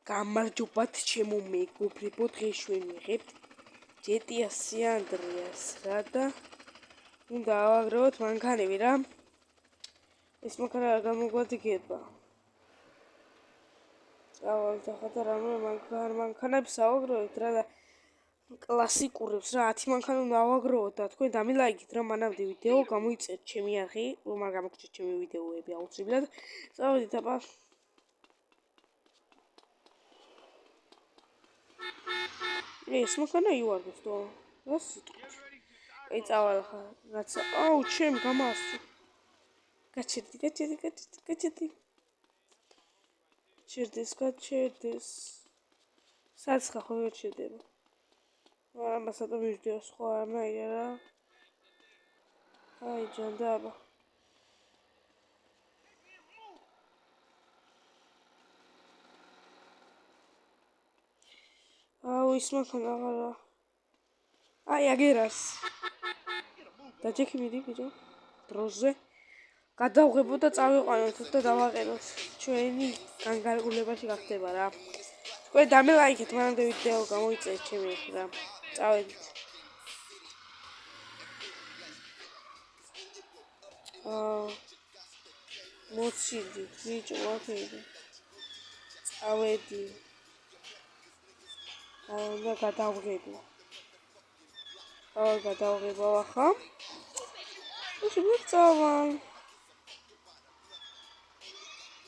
გამარჯობათ ჩემო მეგობრებო, დღეს ჩვენ ვიღებთ GTA San Andreas რა და უნდა ავაგროვოთ მანქანები რა. ეს მანქანა გამოგვადგება. წავალთ ახლა და რამე მანქანებს ავაგროვეთ რა და კლასიკურებს რა 10 მანქანა უნდა ავაგროვოთ და თქვენ დამილაიქეთ რა მანამდე ვიდეო გამოიწერთ ჩემი არხი, რომ არ გამოგჩნდეთ ჩემი ვიდეოები აუცილებლად. წავედით აბა. ეს მანქანა იوارდოს თო. რა სიტყვით. აი წავალ ხა რაცა. აუ ჩემ გამასწრო. გაჩერდი. გაჩერდეს. საცხა ხო ვერ შედება. ამასა და ვიდეო სხვა არნაირა რა. აი ჯანდაბა. აუ ის მანქანა აღარა. აი აგერას. დაჭექი მიდი ბიჭო. დროზე. გადავღებო და წავიყვანოთ და დავაყენოთ. ჩვენი განკარგულებაში გახდება რა. თქვენ დამილაიქეთ მანამდე ვიდეო გამოიწერეთ ჩემი რა. წავედით. მოციდი ბიჭო ვაფედი. წავედი. და გადავღებო. გადავღებო ახლა. შემდეგ წავალ.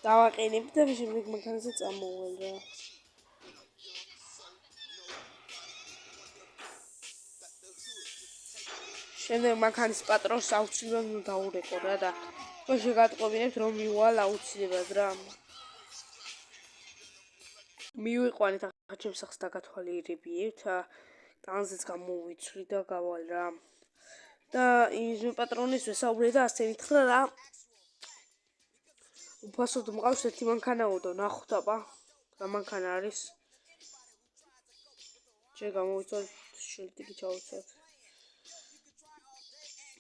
დავაყენებ და შემდეგ მანქანაზე წამოვალ რა. შემდეგ მანქანის პატრონს აუცილებლად უნდა დაურეკო რა და თქვენ შეგატყობინებთ რომ მივალ აუცილებლად რა. მივიყვანეთ ახლა ჩემს სახლს დაგათვალიერებიეთ, ტანზეც გამოვიცვლი და გავალ რა. და ის პატრონის ვესაუბრე და ასე ვითხრა რა. უფასოდ მყავს ერთი მანქანაო და ნახოთ აბა რა მანქანა არის. შე გამოვიცვალ შილტიკი ჩავუცვალ.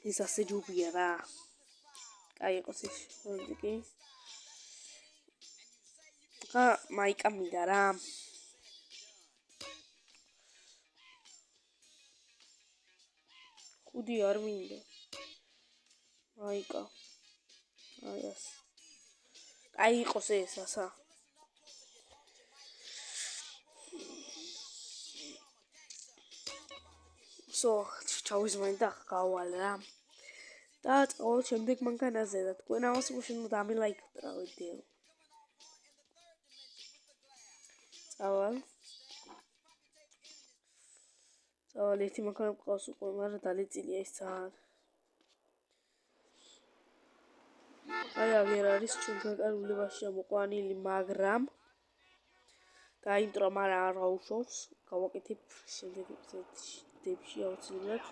ის ასე ჯუბია რა. კაი იყოს ის შილტიკი. ხა მაიკა მინდა რა. ხუდი არ მინდა. მაიკა. აი ეს. აი იყოს ეს ასა. ჩავიზმენ და გავალ რა. და წავალ შემდეგ მანქანაზე და თქვენ ამას უნდა დამილაიქოთ რა ვიდეო. წავალ ერთი მანქანა მყავს უკვე, მაგრამ დალეწილია ის ძალიან. აი აღარ არის ჩვენ განკარგულებაში ამოყვანილი, მაგრამ გაინტრო, მაგრამ არ გაუშავს. გავაკეთებ შემდეგ ეპიზოდებში აუცილებლად.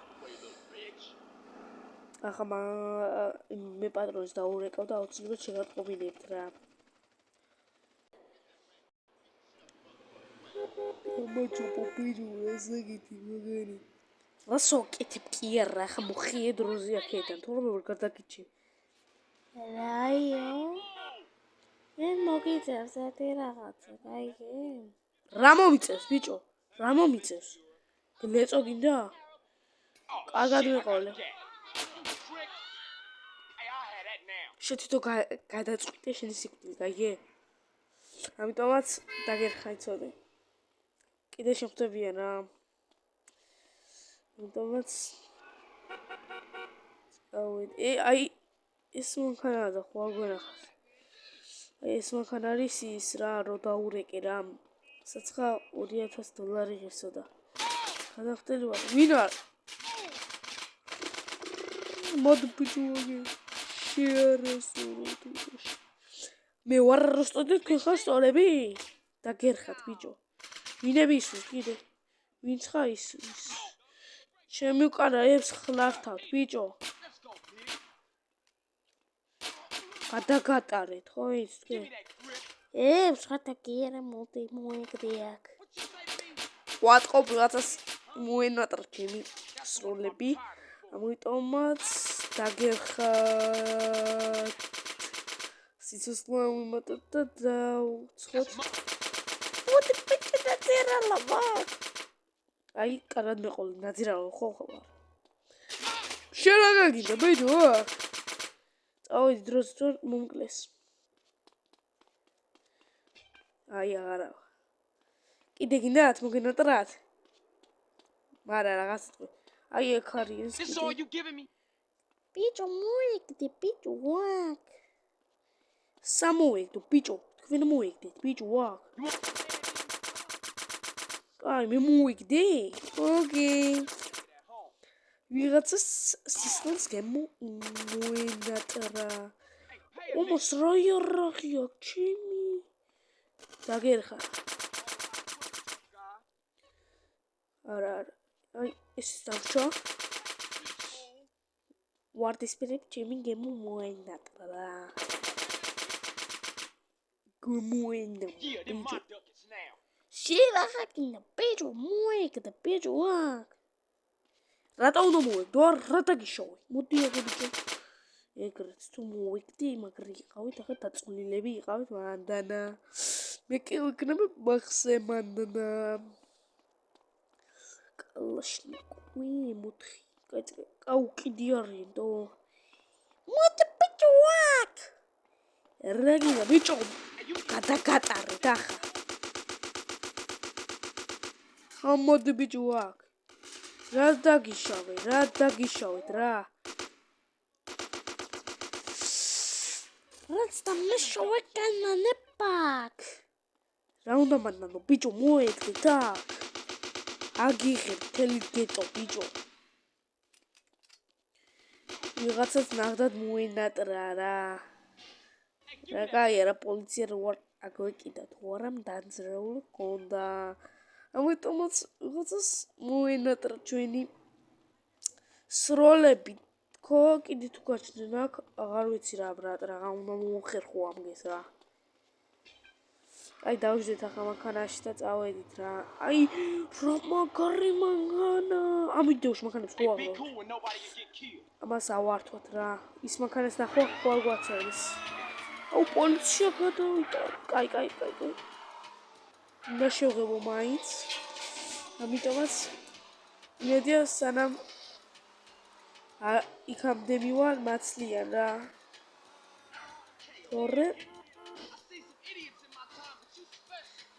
ახლა მე პატრონს დაურეკავ და აუცილებლად შეგატყობინებთ რა. მაჩოპო პირუ ესეგეთი მოგენი. რასო კეთებ კი არა, ახლა მოხიე დროზე აქედან, თორემ ვერ გადაგიჩი. რაიო? მე მოგიწევს ერთი რაღაცა, გაიგე? რა მომიწევს ბიჭო? რა მომიწევს? გლეწო გინდა? კარგად ვიყოლე. შე თვითონ გადაწყვიტე შენი სიკვდილი, გაიგე? ამიტომაც დაგერხა იცოდე. კიდე შეხვდებიან რა. ამიტომაც აი ეს მანქანა და ხო არ გვენახავს. აი ეს მანქანა არის ის რა, რო დაურეკე რა. საცხა $2000 ღირსოდა. გადახტელი ვარ. ვინ არ? მოდ ბიჭუგე. შეარასუროთ. მე ვარ როსტოდი თქვენ ხარ სწორები? დაგერხათ ბიჭო. ვინები ისვს კიდე? ვინც ხარ ის? ჩემი უკანა ებს ხლართავთ ბიჭო. გადაგატარეთ ხო ის თქვენ? ებს ხართა კი არა მოდი მოიგდიაკ. ვატყობ რაღაცას მოენატრ ჩემი სროლები. ამიტომაც დაგერხათ. სიცოცხლე ვიმატოთ და დავუცხოთ. ნაძირალა. აი, კარად მეყოლ ნაძირალა ხო ხო. შენ რა გაგინდა ბიჭო? წავედი დროს მომკლეს. აი აღარა. კიდე გინდათ მოგენატრათ? მარა რაღაც თქვი. აი ეგ არის ეს. This is all you giving me? ბიჭო მოიგდე ბიჭო ვაკ. სამოიგდო ბიჭო. თქვენ მოიგდეთ ბიჭო ვაკ. აი მე მოიგდე? ოკეი. ვიღაცა სისხლის მოენატრა. უმოს როიორახია ჩემი. დაგერხა. არა. აი ეს დავჭა. ვარდისფერი ჩემი გემო მოენატრა. გმოენდა. შილახაკინა ბიჭო მოიგდე ბიჭო ვაკ. რატო უნდა მოვიგდო? რა დაგიშოვე? მოდი აგე ბიჭო. ეგრეთ თუ მოვიგდი, მაგრამ იყავით ახლა დაწყვილილები იყავით მანდანა. მე კი ვიქნები მახსე მანდანა. კალაშნიკოვი მოთხი. კაუკიდი არინდო. მოდი ბიჭო ვაკ. რაგინა ბიჭო. გადაგატარე დახა. მოდი ბიჭო ვაკ. რა დაგიშავეთ რა. რაც დამეშოვე განანებაკ. რა უნდა მანდანო ბიჭო მოეგდე და. აგიღებ თელი გეტო ბიჭო. ვიღაცას ნახდად მოენატრა რა. რა კაია რა პოლიცია რო არ აგვეკიდა თუ არა დაძრეული გონდა. ამიტომაც ვიღაცას მოენატრა ჩვენი სროლები თქო კიდე თუ გაჩნდნენ აქ აღარ ვიცი რა ბრატ რა უნდა მოხერხო ამგეს რა. აი დავждეთ ახლა მანქანაში და წავედით რა. აი რა მაგარი მანქანა. ამ ვიდეოში მანქანებს ხო აღარ. ამას ავართვათ რა. ის მანქანას ნახო ხო არ გვაწერეს. აუ პოლიცია გადავიდა. კაი. უნდა შევღებო მაინც. ამიტომაც იმედია სანამ იქამდე მივალ მაცლიან რა. თორე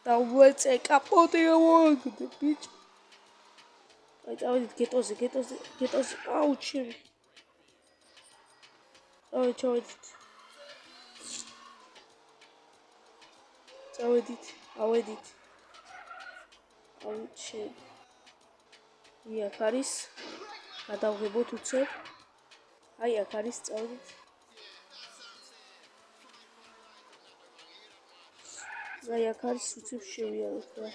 დავუეწე კაპოტი ავაგდე ბიჭო. აი წავედით გეტოზე. აუ ჩემი. წავედით. ავედით. აუ ჩემი. იქ არის. გადავღებოთ უცებ. აი აქ არის წავედით. აი აქ არის უცებ შევიაროთ რა.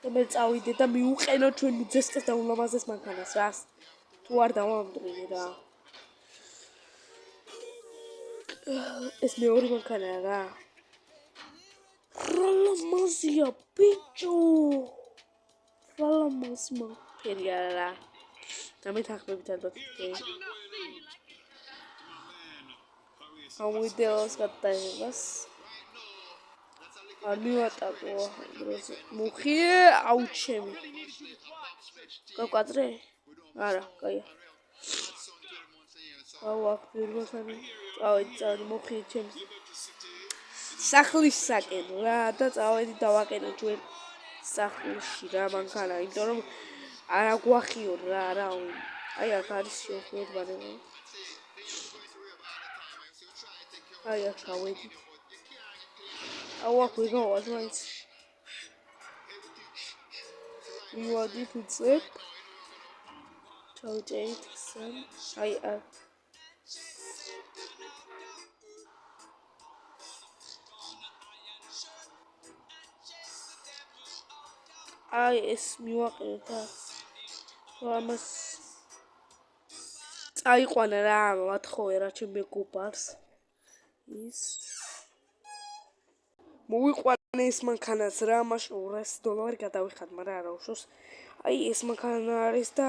და მე წავიდე და მიუყენო ჩვენ უძესკეს და ულამაზეს მანქანას რას. თუ არ დავამდრინე რა. ეს მეორე მანქანაა რა. რალამაზია ბიჭო. რალამაზმა ფერი არა. და მე თახმებით ალბათ. ამույდეოს გადაიღებას. არ მივატაკო დროზე. მუხიე აუ ჩემი. გაკვადრე? არა, კაია. აუ აქ პირველსანი. წავედი მუხიე ჩემი. სახლისაკენ რა და წავედი დავაკენო ჩვენ სახლში რა მანქანა, იმიტომ რომ არა გვახიო რა. აი აქ არის შევხვდეთ ბანემა. აი აქ გავედი. აუ აქ ვიღავარ მაინც. მივადით უცებ. ჩავჭერით ხსენ. აი აქ. აი ეს მივაყენეთ აქ. ამას წაიყვანა რა მათხოვე რა ჩემ მეგობარს. ის მოვიყვანე ეს მანქანას რა მაშინ $200 გადავიხად, მაგრამ არა უშავს. აი ეს მანქანა არის და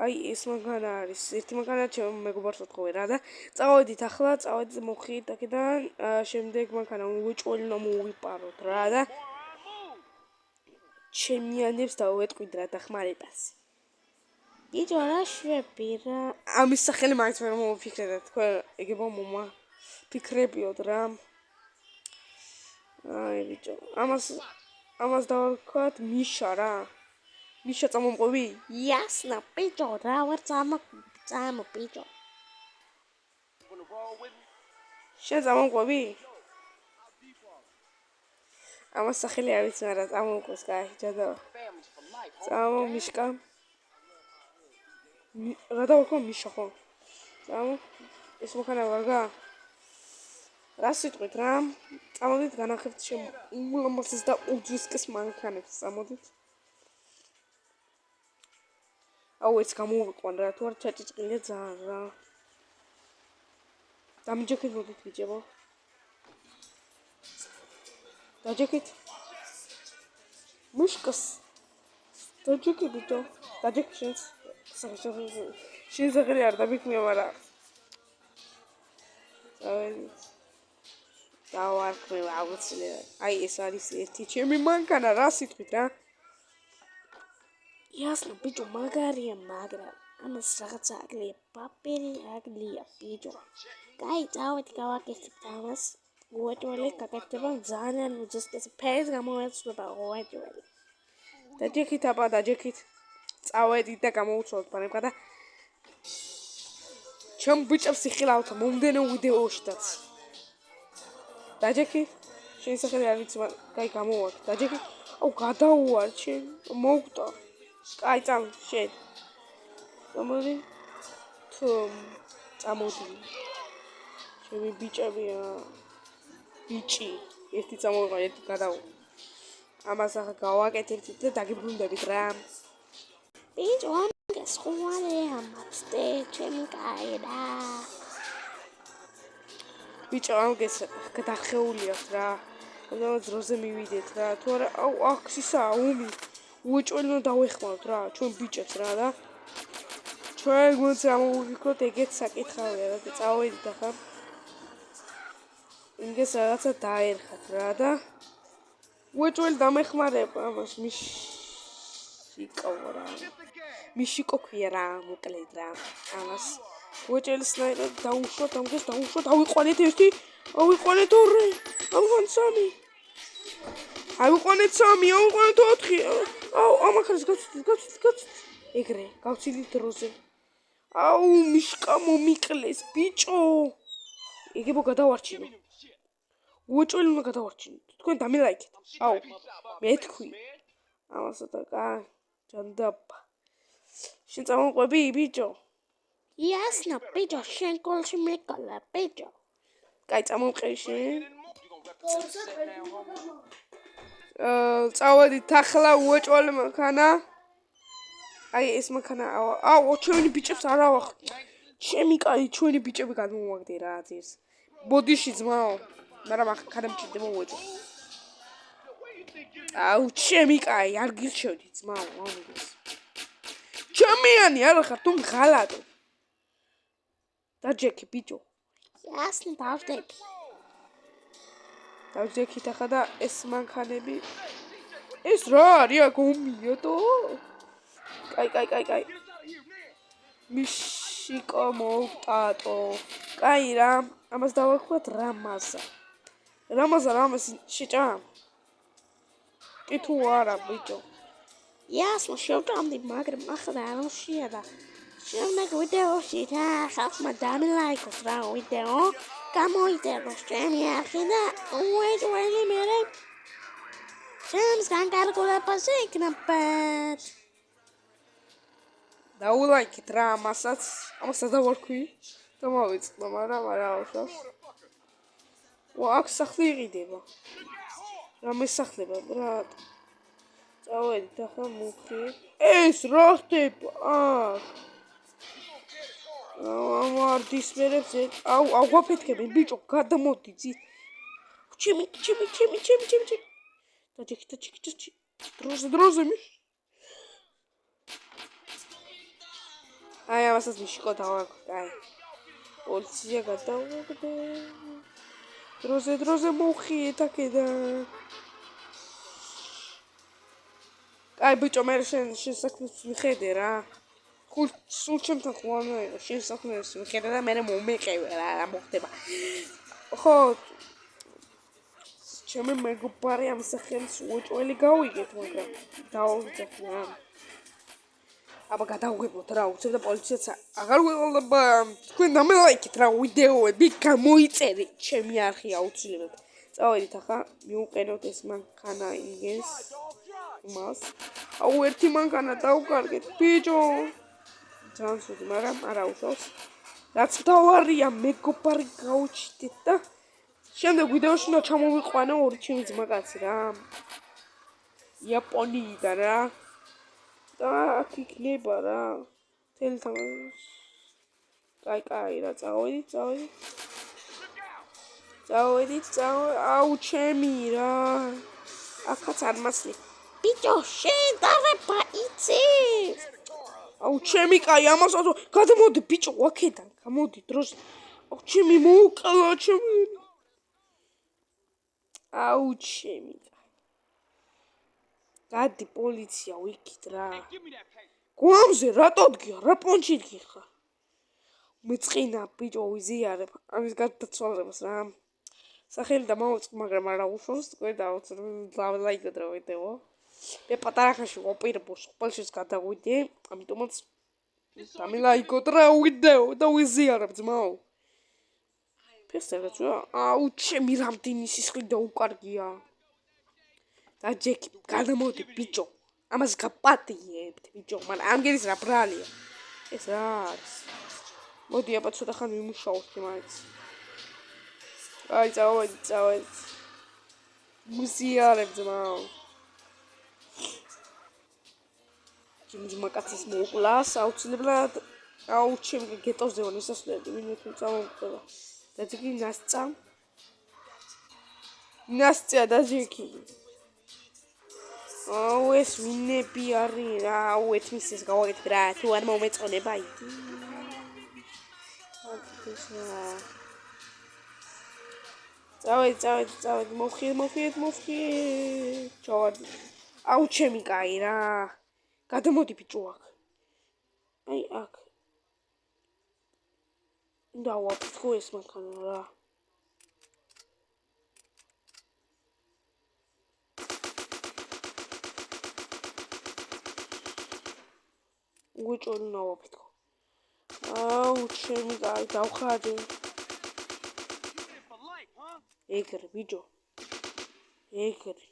აი ეს მანქანა არის ერთი მანქანა ჩემ მეგობარს ვთხოვე რა და წავედით ახლა წავედით მოხით აქედან შემდეგ მანქანა უჭველი უნდა მოვიპაროთ რა და ჩემიანებს დავეტყვით რა დახმარებას ბიჭო რა შვები რა ამის სახელი მაინც ვერ მომიფიქრე თქვენ ეგება მომა ფიქრებიოდ რა აი ბიჭო ამას დავარქვათ მიშა რა მიშა წამომყვები იასნა ბიჭო რა ვარ წამო ბიჭო შენ წამომყვები ამას სახელი არ ვიცი მაგრამ წამომყვეს კაი ჯადა წამო მიშკა რა დავარქვა მიშა ხო წამო ეს მოხანა ვარგა რა სიტყვით რა წამოდით განახებთ შენ უმამაცეს და უძვისკეს მანქანებს წამოდით აუ ეს გამოვიყვან რა თუ არ ჩაჭიჭყილია ძალიან რა დამიჯექით მოდით ბიჭებო დაჯექით მუშკას დაჯექი ბიჭო დაჯექი შენ ზაღელი არ დაბიქნია მაგრამ დავარქვე აუცილებლად აი ეს არის ერთი ჩემი მანქანა რა სიტყვით რა იასნა ბიჭო მაგარია მაგრამ ამას რაღაცა აგლია პაპერი აგლია ბიჭო კაი წავედი გავაკეთებთ ამას უეჭველი გაკეთდება ძალიან უძესკეს ფერს გამოეცვლება უეჭველი დაჯექით აბა დაჯექით წავედით და გამოუცვალოთ ფარებკა და ჩემ ბიჭებს იხილავთ მომდენო ვიდეოშიც დაჯექი შენ სახელი არ ვიცი მაგრამ კაი გამოვარ დაჯექი აუ გადაუარ შენ მოვკვდა კაი წამ შენ გამოდი თუ წამოდი ჩემი ბიჭებია ბიჭი ერთი წამოვიყვა ერთი გადაუ ამას ახლა გავაკეთებთ და დაგიბრუნდებით რა ბიჭო ამას ხوارე ამაცდე ჩემი კაი რა ბიჭო ამგეს გადახეული აქვს რა რომ ძროზე მივიდეთ რა თუ არა აუ აქ ისაა ომი უეჭველი უნდა დავეხმაროთ რა ჩვენ ბიჭებს რა და ჩვენ გვინდა ამოვიფიქროთ ეგეთ საკითხავია რა და წავედით ახლა იმგეს რაღაცა დაერხათ რა და უეჭველი დამეხმარება ამას მიშიკო ქვია რა მოკლედ რა ამას უეჭველი სნაიპერი დაუშვათ ამგეს დაუშვათ ავიყვანეთ ერთი ავიყვანეთ ორი ავიყვანეთ სამი ავიყვანეთ ოთხი აუ ამახარს გაცვით ეგრე გავცილით დროზე აუ მიშკა მომიკლეს ბიჭო ეგებო გადავარჩინო უეჭველი უნდა გადავარჩინოთ თქვენ დამილაიქეთ აუ მე თქვი ამასა და კაი ჯანდაბა შენ წამოყვები ბიჭო იასნა ბიჭო შენ კოლში მეკალა ბიჭო კაი წამოყვები შენ წავედით ახლა უეჭველი მანქანა აი ეს მანქანა აუ ჩვენი ბიჭებს არ ავახ ჩემი კაი ჩვენი ბიჭები გადმოვაგდე რა აზირს ბოდიში ძმაო მაგრამ ახლა გადამჭირდება უეჭველი აუ ჩემი კაი არ გირჩევდი ძმაო ამის ჩემიანი არ ხარ თუ ღალატო დაჯექი ბიჭო იასნა დავჯექით ახლა და ეს მანქანები ეს რა არის გომია თო კაი მიშიკო მოვტატო კაი რა ამას დავაქვათ რამაზა რამაზ შეჭა კი თუ არა ბიჭო იასნა შევჭამდი მაგრამ ახლა არ შეადა შემდეგ ვიდეოში რა ხალხმა დამილაიქოს რა ვიდეო გამოიწეროს ჩემი არხი და უეჭველი მერე ჩემს განკარგულებას იქნებათ დაულაიქეთ რა ამასაც დავარქვი და მოვიწყდა მაგრამ არა ავშავს აქ სახლი იყიდება რა მესახლება ბრატ წავედით ახლა მუხი ეს რა ხდება აქ ამარდის მერებს აუ აღვაფეთქებენ ბიჭო გადამოდი ძი ჩემი დაჯექი დროზე აი ამასაც მიშიკო დავაკვირდა. აი პოლიცია გადავაგდე. დროზე მოვხიეთ აქედან. აი ბიჭო მე შენ საქმეს მიხედე რა. სულ ჩემთან ხوانო იყო შენ საქმეს მიხედე და მე მომეყევე რა მოხდება. ხო ჩემი მეგობარი ამ სახელის უეჭველი გავიგეთ, მაგრამ დავუძახ რა. აბა გადავღებოთ რა, უცებ და პოლიციაც აღარ ველოდება. თქვენ დამელაიქეთ რა ვიდეოები, გამოიწერეთ ჩემი არხი აუცილებლად. წავედით ახლა, მივუყენოთ ეს მანქანა იგენს. მას. აუ ერთი მანქანა დავკარგეთ, ბიჭო. ძალიან სულ, მაგრამ არა უშავს. რაც მთავარია, მეგობარი გაუჩნდეთ და შემდეგ ვიდეოში უნდა ჩამოვიყვანო ორი ჩემი ძმაკაცი რა. იაპონიიდან რა. და აქ იქნება რა. თელი თამაში. კაი რა, წავედით. აუ ჩემი რა. აქაც არ მასლი. ბიჭო, შენ დავება იცი. აუ ჩემი კაი, ამას გადამოდი ბიჭო, აქედან, გამოდი დროს. აუ ჩემი მოუკლა ჩემი. აუ ჩემი. გადი პოლიცია ვიქით რა. გვამზე რატო დგია? რა პონჩი დგიხარ? მეწყინა ბიჭო ვიზიარებ ამის გადაცვალებას რა. სახელი და მოვიწყო, მაგრამ არა უშავს, თქვენ დავაიკლეთ რა ვიდეო. მე პატარახაში ვაპირებო სკოლაშიც გადავიდე, ამიტომაც დამილაიკოთ რა ვიდეო და ვიზიარებ ძმაო. ფესერაც რა. აუ ჩემი რამდენი სისხლი და უკარგია. და ჯეკი გადამოდი ბიჭო. ამას გაპატიებთ ბიჭო, მაგრამ ამგერის რა ბრალია. ეს რა არის? მოდი აბა ცოტა ხან ვიმუშაოთ მაინც. აი წავედით. მუსიარებ ძმაო. ძმაკაცის მოუკლას აუცილებლად აუ ჩემი გეტოზე ვარ ისასვლელი ვინმე თუ წამოვყვა. და ჯეკი ნასწია და ჯეკი. აუ ეს ვინები არის რა, აუ ეთმისეს გავაკეთებ რა, თუ არ მომეწონება იგი. წავედით, მოვხიეთ. ჩავარდი. აუ ჩემი კაი რა. გადამოდი ბიჭო აქ. აი აქ. დავაფრთხო ეს მანქანა რა. უეჭველი დავაფრთხო. აუ ჩემი კაი დავხადე. ეგრე ბიჭო. ეგრე.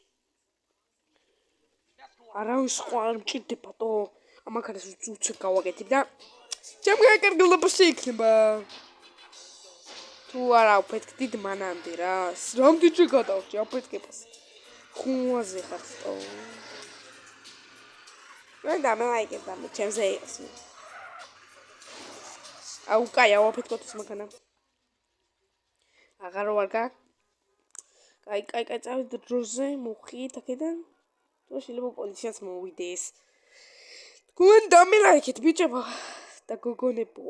არავის სხვა არ მჭირდებათო. ამანქანას უცებ გავაკეთებ და ჩემი გაკარგულებაში იქნება. თუ არა ვფეთქდით მანამდე რა. რამდენჯერ გადავჭი აფეთქებას. ხუაზე ხარ სტო. მე დამელაიკეთ და ჩემზე ის. აუ კაი ავაფეთქოთ ეს მანქანა. აღარ ვარ გა. კაი წავიდე დროზე მოვხიეთ აქედან. თუ შეიძლება პოლიციაც მოვიდეს. თქვენ დამელაიქეთ ბიჭებო და გოგონებო.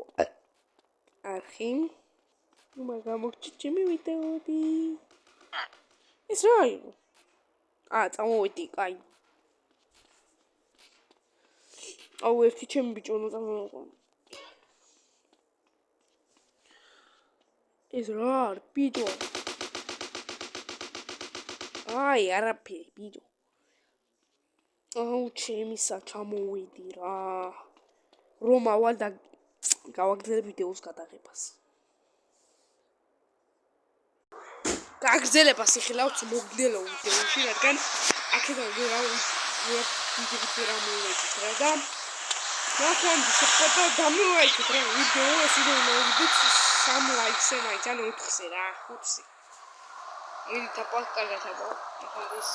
არხი. ნუ მაგამოგჭით ჩემი ვიდეოები. ეს რა იყო? წამოვედი, კაი. აუ ერთი ჩემი ბიჭო უნდა წამოვიყვანო. ეს რა არის ბიჭო? აი არაფერი ბიჭო. აუ ჩემისა ჩამოვედი რა. რომ ავალ და გავაგრძელებ ვიდეოს გადაღებას. გაგრძელებას იხილავთ მოგდელო ვიდეოში, რადგან აქედან რა ვიდეოები რა მოვიდეთ რა და ნახან შეფოტო დამილაიქეთ რა ვიდეო ეს ვიდეო მოვიდეთ 3 ლაიქზე მაინც ან 4-ზე რა 5-ზე. ელი თაპა კარგად აბა. ახლა ეს